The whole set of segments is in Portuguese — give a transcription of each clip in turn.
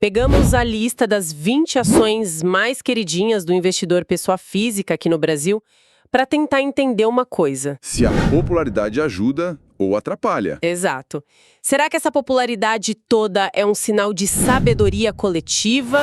Pegamos a lista das 20 ações mais queridinhas do investidor pessoa física aqui no Brasil para tentar entender uma coisa. Se a popularidade ajuda ou atrapalha. Exato. Será que essa popularidade toda é um sinal de sabedoria coletiva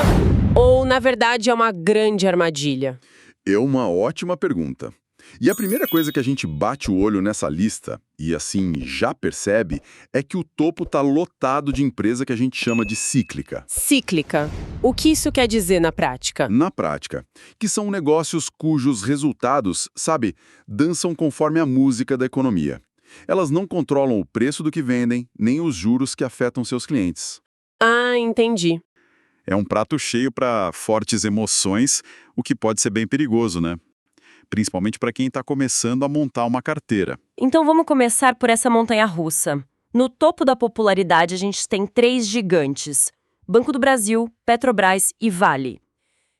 ou, na verdade, é uma grande armadilha? É uma ótima pergunta. E a primeira coisa que a gente bate o olho nessa lista, e assim já percebe, é que o topo está lotado de empresa que a gente chama de cíclica. Cíclica. O que isso quer dizer na prática? Na prática, que são negócios cujos resultados, sabe, dançam conforme a música da economia. Elas não controlam o preço do que vendem, nem os juros que afetam seus clientes. Ah, entendi. É um prato cheio para fortes emoções, o que pode ser bem perigoso, né? Principalmente para quem está começando a montar uma carteira. Então vamos começar por essa montanha-russa. No topo da popularidade a gente tem 3 gigantes: Banco do Brasil, Petrobras e Vale.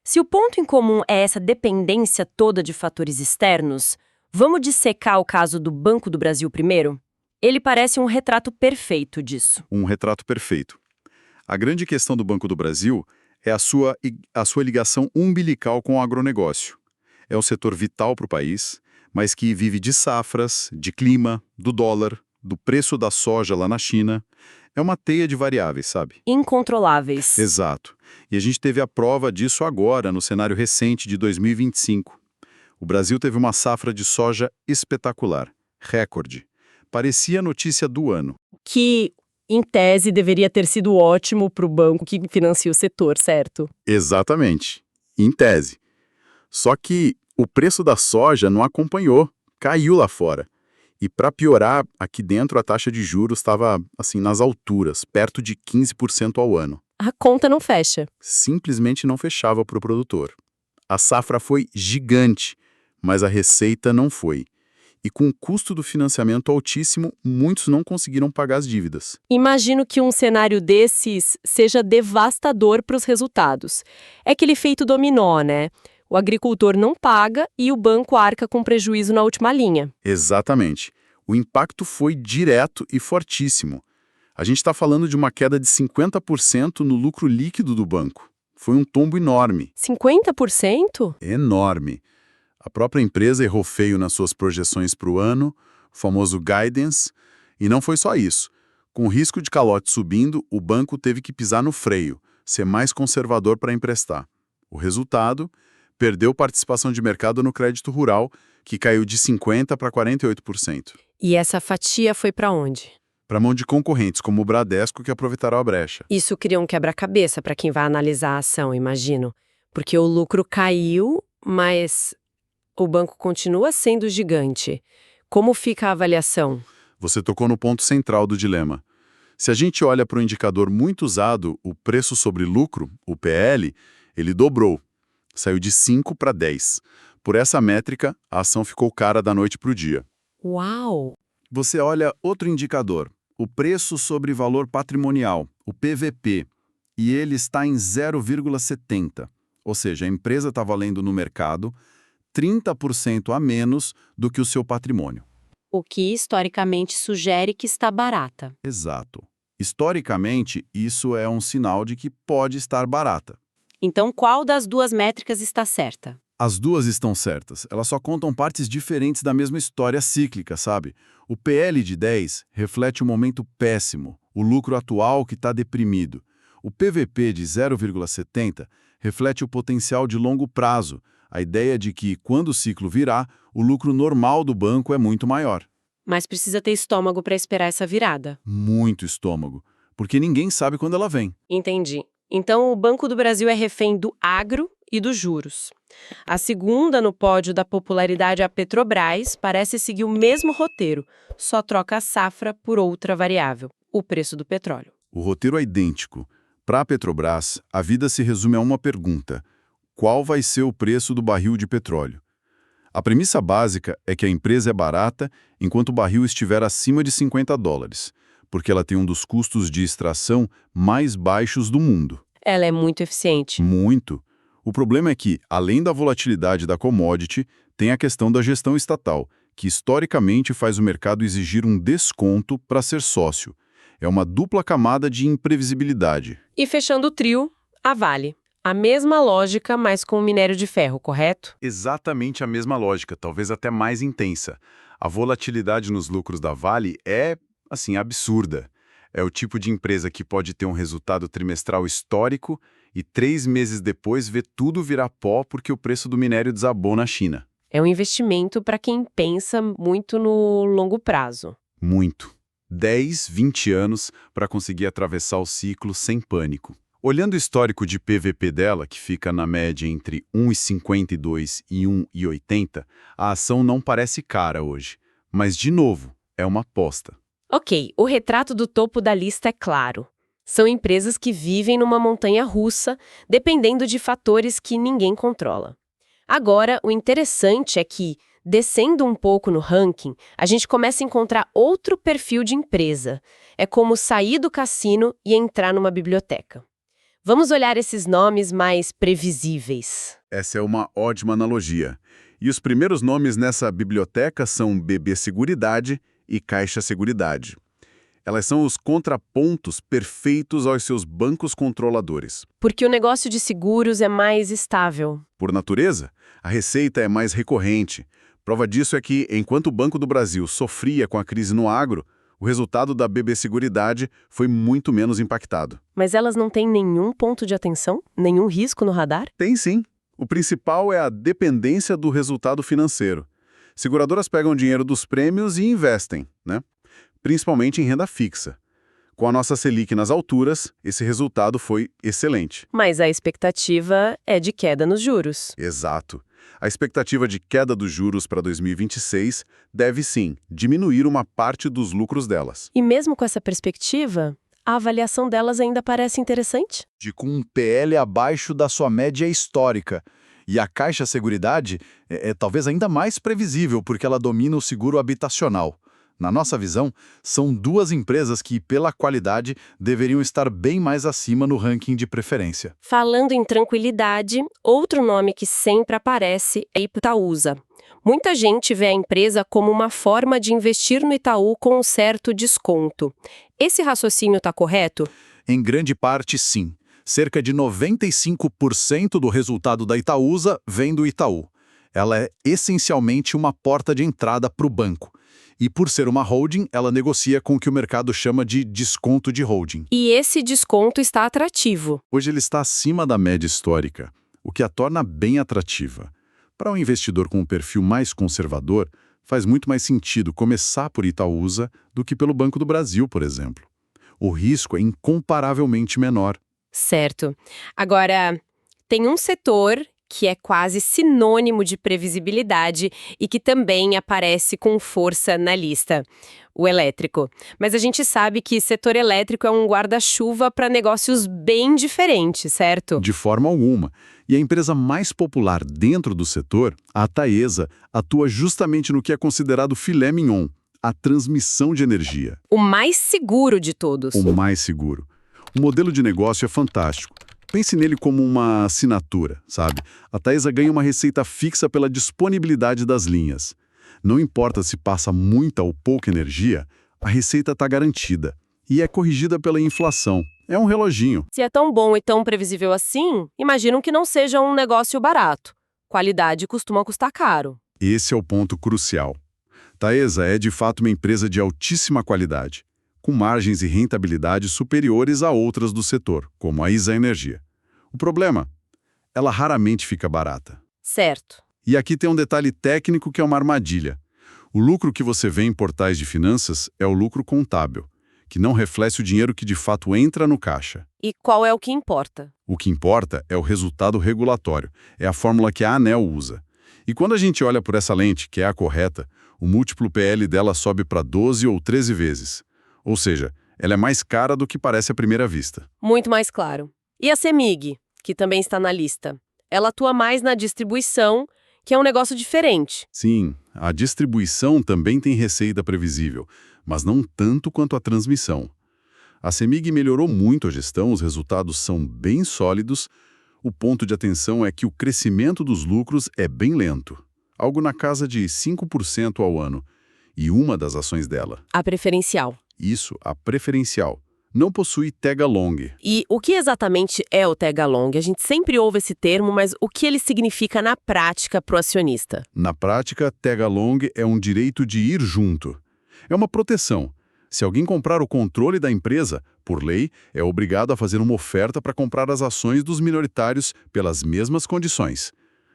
Se o ponto em comum é essa dependência toda de fatores externos, vamos dissecar o caso do Banco do Brasil primeiro? Ele parece um retrato perfeito disso. Um retrato perfeito. A grande questão do Banco do Brasil é a sua ligação umbilical com o agronegócio. É um setor vital para o país, mas que vive de safras, de clima, do dólar, do preço da soja lá na China. É uma teia de variáveis, sabe? Incontroláveis. Exato. E a gente teve a prova disso agora, no cenário recente de 2025. O Brasil teve uma safra de soja espetacular, recorde. Parecia a notícia do ano. Que, em tese, deveria ter sido ótimo para o banco que financia o setor, certo? Exatamente. Em tese. Só que o preço da soja não acompanhou, caiu lá fora. E para piorar, aqui dentro a taxa de juros estava assim nas alturas, perto de 15% ao ano. A conta não fecha. Simplesmente não fechava para o produtor. A safra foi gigante, mas a receita não foi. E com o custo do financiamento altíssimo, muitos não conseguiram pagar as dívidas. Imagino que um cenário desses seja devastador para os resultados. É aquele efeito dominó, né? O agricultor não paga e o banco arca com prejuízo na última linha. Exatamente. O impacto foi direto e fortíssimo. A gente está falando de uma queda de 50% no lucro líquido do banco. Foi um tombo enorme. 50%? Enorme. A própria empresa errou feio nas suas projeções para o ano, o famoso guidance, e não foi só isso. Com o risco de calote subindo, o banco teve que pisar no freio, ser mais conservador para emprestar. O resultado: perdeu participação de mercado no crédito rural, que caiu de 50% para 48%. E essa fatia foi para onde? Para mão de concorrentes como o Bradesco, que aproveitaram a brecha. Isso cria um quebra-cabeça para quem vai analisar a ação, imagino. Porque o lucro caiu, mas o banco continua sendo gigante. Como fica a avaliação? Você tocou no ponto central do dilema. Se a gente olha para o indicador muito usado, o preço sobre lucro, o PL, ele dobrou. Saiu de 5 para 10. Por essa métrica, a ação ficou cara da noite para o dia. Uau! Você olha outro indicador, o preço sobre valor patrimonial, o PVP, e ele está em 0,70. Ou seja, a empresa está valendo no mercado 30% a menos do que o seu patrimônio. O que historicamente sugere que está barata. Exato. Historicamente, isso é um sinal de que pode estar barata. Então, qual das duas métricas está certa? As duas estão certas, elas só contam partes diferentes da mesma história cíclica, sabe? O PL de 10 reflete um momento péssimo, o lucro atual que está deprimido. O PVP de 0,70 reflete o potencial de longo prazo, a ideia de que, quando o ciclo virar, o lucro normal do banco é muito maior. Mas precisa ter estômago para esperar essa virada. Muito estômago, porque ninguém sabe quando ela vem. Entendi. Então, o Banco do Brasil é refém do agro e dos juros. A segunda no pódio da popularidade, a Petrobras, parece seguir o mesmo roteiro, só troca a safra por outra variável, o preço do petróleo. O roteiro é idêntico. Para a Petrobras, a vida se resume a uma pergunta: qual vai ser o preço do barril de petróleo? A premissa básica é que a empresa é barata enquanto o barril estiver acima de $50, porque ela tem um dos custos de extração mais baixos do mundo. Ela é muito eficiente. Muito. O problema é que, além da volatilidade da commodity, tem a questão da gestão estatal, que historicamente faz o mercado exigir um desconto para ser sócio. É uma dupla camada de imprevisibilidade. E fechando o trio, a Vale. A mesma lógica, mas com o minério de ferro, correto? Exatamente a mesma lógica, talvez até mais intensa. A volatilidade nos lucros da Vale é, assim, absurda. É o tipo de empresa que pode ter um resultado trimestral histórico e 3 meses depois ver tudo virar pó porque o preço do minério desabou na China. É um investimento para quem pensa muito no longo prazo. Muito. 10, 20 anos para conseguir atravessar o ciclo sem pânico. Olhando o histórico de PVP dela, que fica na média entre 1,52 e 1,80, a ação não parece cara hoje. Mas, de novo, é uma aposta. Ok, o retrato do topo da lista é claro. São empresas que vivem numa montanha russa, dependendo de fatores que ninguém controla. Agora, o interessante é que, descendo um pouco no ranking, a gente começa a encontrar outro perfil de empresa. É como sair do cassino e entrar numa biblioteca. Vamos olhar esses nomes mais previsíveis. Essa é uma ótima analogia. E os primeiros nomes nessa biblioteca são BB Seguridade e Caixa Seguridade. Elas são os contrapontos perfeitos aos seus bancos controladores. Porque o negócio de seguros é mais estável. Por natureza, a receita é mais recorrente. Prova disso é que, enquanto o Banco do Brasil sofria com a crise no agro, o resultado da BB Seguridade foi muito menos impactado. Mas elas não têm nenhum ponto de atenção? Nenhum risco no radar? Tem sim. O principal é a dependência do resultado financeiro. Seguradoras pegam dinheiro dos prêmios e investem, né? Principalmente em renda fixa. Com a nossa Selic nas alturas, esse resultado foi excelente. Mas a expectativa é de queda nos juros. Exato. A expectativa de queda dos juros para 2026 deve, sim, diminuir uma parte dos lucros delas. E mesmo com essa perspectiva, a avaliação delas ainda parece interessante? Com um PL abaixo da sua média histórica. E a Caixa Seguridade é talvez ainda mais previsível, porque ela domina o seguro habitacional. Na nossa visão, são duas empresas que, pela qualidade, deveriam estar bem mais acima no ranking de preferência. Falando em tranquilidade, outro nome que sempre aparece é Itaúsa. Muita gente vê a empresa como uma forma de investir no Itaú com um certo desconto. Esse raciocínio está correto? Em grande parte, sim. Cerca de 95% do resultado da Itaúsa vem do Itaú. Ela é essencialmente uma porta de entrada para o banco. E por ser uma holding, ela negocia com o que o mercado chama de desconto de holding. E esse desconto está atrativo. Hoje ele está acima da média histórica, o que a torna bem atrativa. Para um investidor com um perfil mais conservador, faz muito mais sentido começar por Itaúsa do que pelo Banco do Brasil, por exemplo. O risco é incomparavelmente menor. Certo. Agora, tem um setor que é quase sinônimo de previsibilidade e que também aparece com força na lista, o elétrico. Mas a gente sabe que setor elétrico é um guarda-chuva para negócios bem diferentes, certo? De forma alguma. E a empresa mais popular dentro do setor, a Taesa, atua justamente no que é considerado filé mignon, a transmissão de energia. O mais seguro de todos. O mais seguro. O modelo de negócio é fantástico. Pense nele como uma assinatura, sabe? A Taesa ganha uma receita fixa pela disponibilidade das linhas. Não importa se passa muita ou pouca energia, a receita está garantida. E é corrigida pela inflação. É um reloginho. Se é tão bom e tão previsível assim, imagino que não seja um negócio barato. Qualidade costuma custar caro. Esse é o ponto crucial. Taesa é de fato uma empresa de altíssima qualidade, com margens e rentabilidade superiores a outras do setor, como a ISA Energia. O problema? Ela raramente fica barata. Certo. E aqui tem um detalhe técnico que é uma armadilha. O lucro que você vê em portais de finanças é o lucro contábil, que não reflete o dinheiro que de fato entra no caixa. E qual é o que importa? O que importa é o resultado regulatório, é a fórmula que a ANEEL usa. E quando a gente olha por essa lente, que é a correta, o múltiplo PL dela sobe para 12 ou 13 vezes. Ou seja, ela é mais cara do que parece à primeira vista. Muito mais claro. E a CEMIG, que também está na lista? Ela atua mais na distribuição, que é um negócio diferente. Sim, a distribuição também tem receita previsível, mas não tanto quanto a transmissão. A CEMIG melhorou muito a gestão, os resultados são bem sólidos. O ponto de atenção é que o crescimento dos lucros é bem lento, algo na casa de 5% ao ano, e uma das ações dela. A preferencial. Isso, a preferencial. Não possui tag-along. E o que exatamente é o tag-along? A gente sempre ouve esse termo, mas o que ele significa na prática para o acionista? Na prática, tag-along é um direito de ir junto. É uma proteção. Se alguém comprar o controle da empresa, por lei, é obrigado a fazer uma oferta para comprar as ações dos minoritários pelas mesmas condições.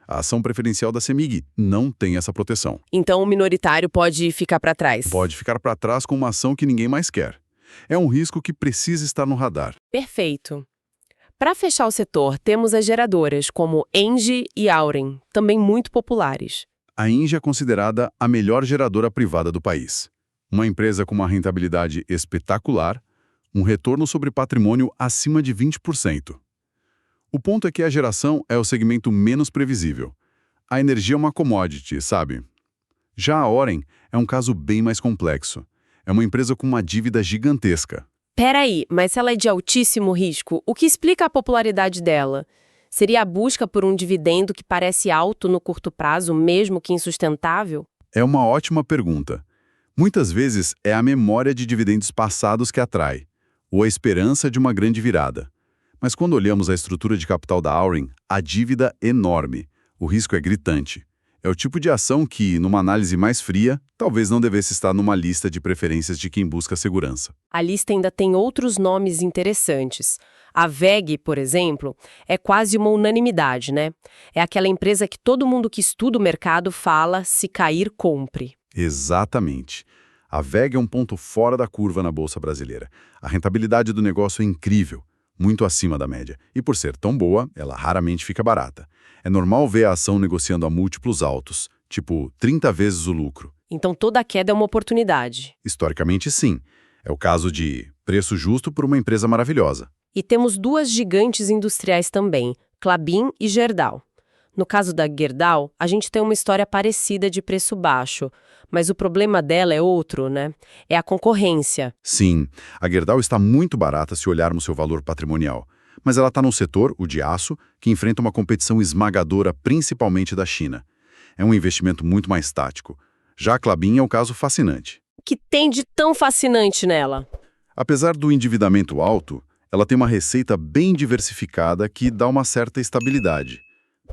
A ação preferencial da CEMIG não tem essa proteção. Então o minoritário pode ficar para trás. Pode ficar para trás com uma ação que ninguém mais quer. É um risco que precisa estar no radar. Perfeito. Para fechar o setor, temos as geradoras, como Engie e Auren, também muito populares. A Engie é considerada a melhor geradora privada do país. Uma empresa com uma rentabilidade espetacular, um retorno sobre patrimônio acima de 20%. O ponto é que a geração é o segmento menos previsível. A energia é uma commodity, sabe? Já a Auren é um caso bem mais complexo. É uma empresa com uma dívida gigantesca. Peraí, mas se ela é de altíssimo risco, o que explica a popularidade dela? Seria a busca por um dividendo que parece alto no curto prazo, mesmo que insustentável? É uma ótima pergunta. Muitas vezes é a memória de dividendos passados que atrai, ou a esperança de uma grande virada. Mas quando olhamos a estrutura de capital da Auren, a dívida é enorme. O risco é gritante. É o tipo de ação que, numa análise mais fria, talvez não devesse estar numa lista de preferências de quem busca segurança. A lista ainda tem outros nomes interessantes. A WEG, por exemplo, é quase uma unanimidade, né? É aquela empresa que todo mundo que estuda o mercado fala, se cair, compre. Exatamente. A WEG é um ponto fora da curva na Bolsa Brasileira. A rentabilidade do negócio é incrível, muito acima da média. E por ser tão boa, ela raramente fica barata. É normal ver a ação negociando a múltiplos altos, tipo 30 vezes o lucro. Então toda queda é uma oportunidade. Historicamente, sim. É o caso de preço justo por uma empresa maravilhosa. E temos duas gigantes industriais também, Klabin e Gerdau. No caso da Gerdau, a gente tem uma história parecida de preço baixo, mas o problema dela é outro, né? É a concorrência. Sim, a Gerdau está muito barata se olharmos seu valor patrimonial. Mas ela está num setor, o de aço, que enfrenta uma competição esmagadora principalmente da China. É um investimento muito mais tático. Já a Klabin é um caso fascinante. O que tem de tão fascinante nela? Apesar do endividamento alto, ela tem uma receita bem diversificada que dá uma certa estabilidade.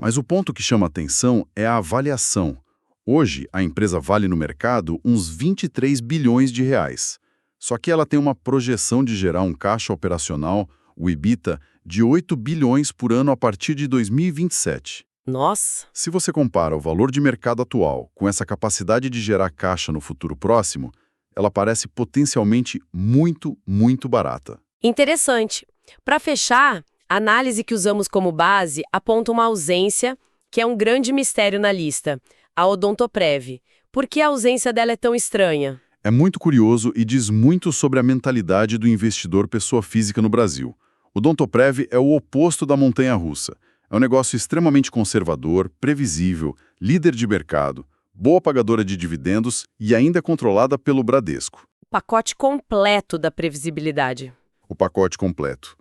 Mas o ponto que chama atenção é a avaliação. Hoje, a empresa vale no mercado uns 23 bilhões de reais. Só que ela tem uma projeção de gerar um caixa operacional, o EBITDA, de 8 bilhões por ano a partir de 2027. Nossa! Se você compara o valor de mercado atual com essa capacidade de gerar caixa no futuro próximo, ela parece potencialmente muito, muito barata. Interessante. Para fechar, a análise que usamos como base aponta uma ausência, que é um grande mistério na lista, a Odontoprev. Por que a ausência dela é tão estranha? É muito curioso e diz muito sobre a mentalidade do investidor pessoa física no Brasil. O Odontoprev é o oposto da montanha-russa. É um negócio extremamente conservador, previsível, líder de mercado, boa pagadora de dividendos e ainda controlada pelo Bradesco. O pacote completo da previsibilidade. O pacote completo.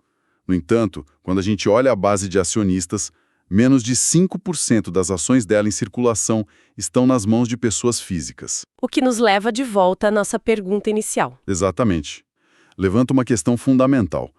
No entanto, quando a gente olha a base de acionistas, menos de 5% das ações dela em circulação estão nas mãos de pessoas físicas. O que nos leva de volta à nossa pergunta inicial. Exatamente. Levanta uma questão fundamental.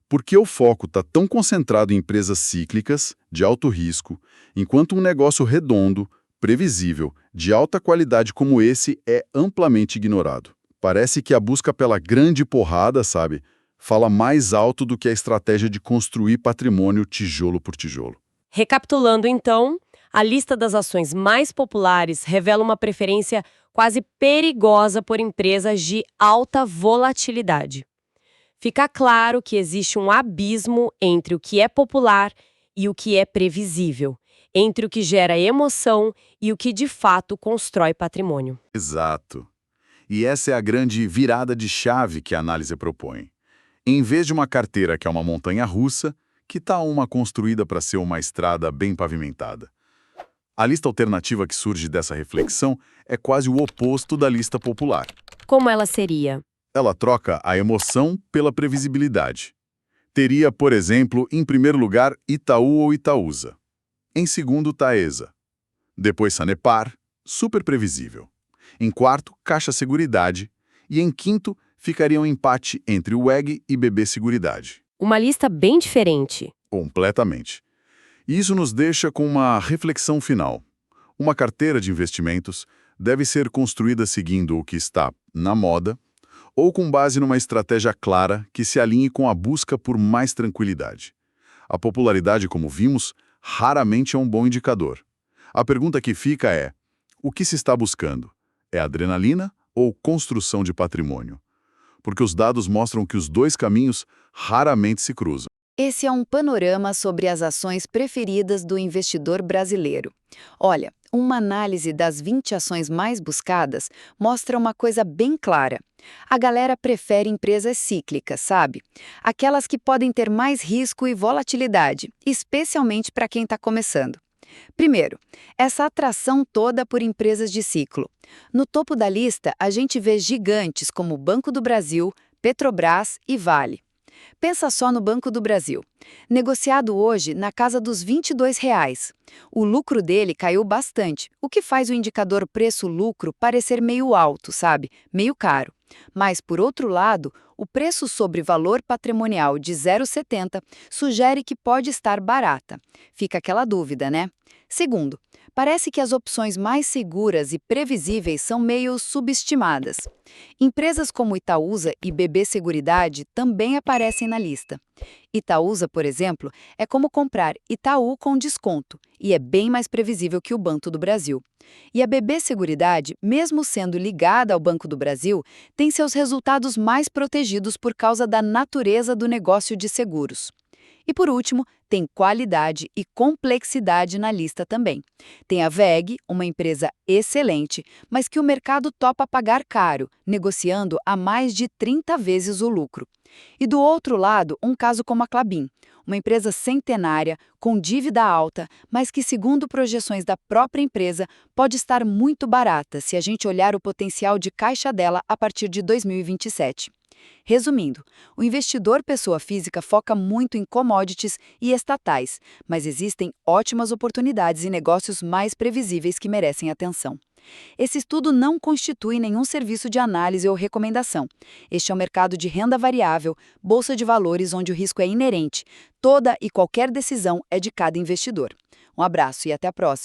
Por que o foco está tão concentrado em empresas cíclicas, de alto risco, enquanto um negócio redondo, previsível, de alta qualidade como esse é amplamente ignorado? Parece que a busca pela grande porrada, sabe, fala mais alto do que a estratégia de construir patrimônio tijolo por tijolo. Recapitulando, então, a lista das ações mais populares revela uma preferência quase perigosa por empresas de alta volatilidade. Fica claro que existe um abismo entre o que é popular e o que é previsível, entre o que gera emoção e o que de fato constrói patrimônio. Exato. E essa é a grande virada de chave que a análise propõe. Em vez de uma carteira que é uma montanha-russa, que tal uma construída para ser uma estrada bem pavimentada? A lista alternativa que surge dessa reflexão é quase o oposto da lista popular. Como ela seria? Ela troca a emoção pela previsibilidade. Teria, por exemplo, em primeiro lugar, Itaú ou Itaúsa. Em segundo, Taesa. Depois, Sanepar, super previsível. Em quarto, Caixa Seguridade. E em quinto, ficaria um empate entre WEG e BB Seguridade. Uma lista bem diferente. Completamente. E isso nos deixa com uma reflexão final. Uma carteira de investimentos deve ser construída seguindo o que está na moda ou com base numa estratégia clara que se alinhe com a busca por mais tranquilidade. A popularidade, como vimos, raramente é um bom indicador. A pergunta que fica é: o que se está buscando? É adrenalina ou construção de patrimônio? Porque os dados mostram que os dois caminhos raramente se cruzam. Esse é um panorama sobre as ações preferidas do investidor brasileiro. Olha, uma análise das 20 ações mais buscadas mostra uma coisa bem clara. A galera prefere empresas cíclicas, sabe? Aquelas que podem ter mais risco e volatilidade, especialmente para quem está começando. Primeiro, essa atração toda por empresas de ciclo. No topo da lista, a gente vê gigantes como Banco do Brasil, Petrobras e Vale. Pensa só no Banco do Brasil. Negociado hoje na casa dos R$ 22,00. O lucro dele caiu bastante, o que faz o indicador preço-lucro parecer meio alto, sabe? Meio caro. Mas, por outro lado, o preço sobre valor patrimonial de 0,70 sugere que pode estar barata. Fica aquela dúvida, né? Segundo, parece que as opções mais seguras e previsíveis são meio subestimadas. Empresas como Itaúsa e BB Seguridade também aparecem na lista. Itaúsa, por exemplo, é como comprar Itaú com desconto e é bem mais previsível que o Banco do Brasil. E a BB Seguridade, mesmo sendo ligada ao Banco do Brasil, tem seus resultados mais protegidos por causa da natureza do negócio de seguros. E por último, tem qualidade e complexidade na lista também. Tem a WEG, uma empresa excelente, mas que o mercado topa pagar caro, negociando a mais de 30 vezes o lucro. E do outro lado, um caso como a Klabin, uma empresa centenária, com dívida alta, mas que, segundo projeções da própria empresa, pode estar muito barata se a gente olhar o potencial de caixa dela a partir de 2027. Resumindo, o investidor pessoa física foca muito em commodities e estatais, mas existem ótimas oportunidades e negócios mais previsíveis que merecem atenção. Esse estudo não constitui nenhum serviço de análise ou recomendação. Este é um mercado de renda variável, bolsa de valores onde o risco é inerente. Toda e qualquer decisão é de cada investidor. Um abraço e até a próxima.